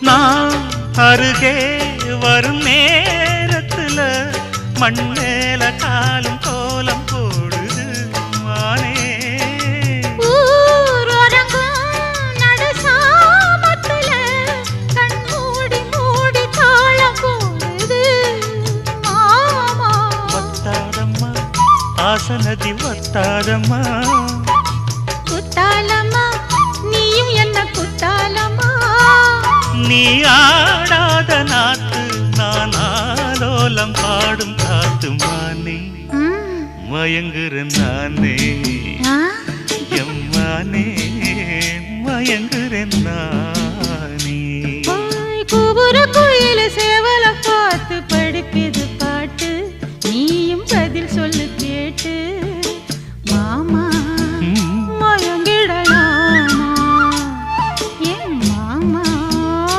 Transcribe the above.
நான் அருகே வரும் நேரத்துல மண்ணேல காலும் கோலம் போடுது மானே. ஆசனதி வத்தாதம்மா குத்தாலம்மா நீயும் என்ன குத்தாலம்மா. நீ ஆடாத நாத்து நான் ஆலோலம் பாடும் காத்து மானே. மயங்குறேன் நானே எம்மானே மயங்குறேன் நானே.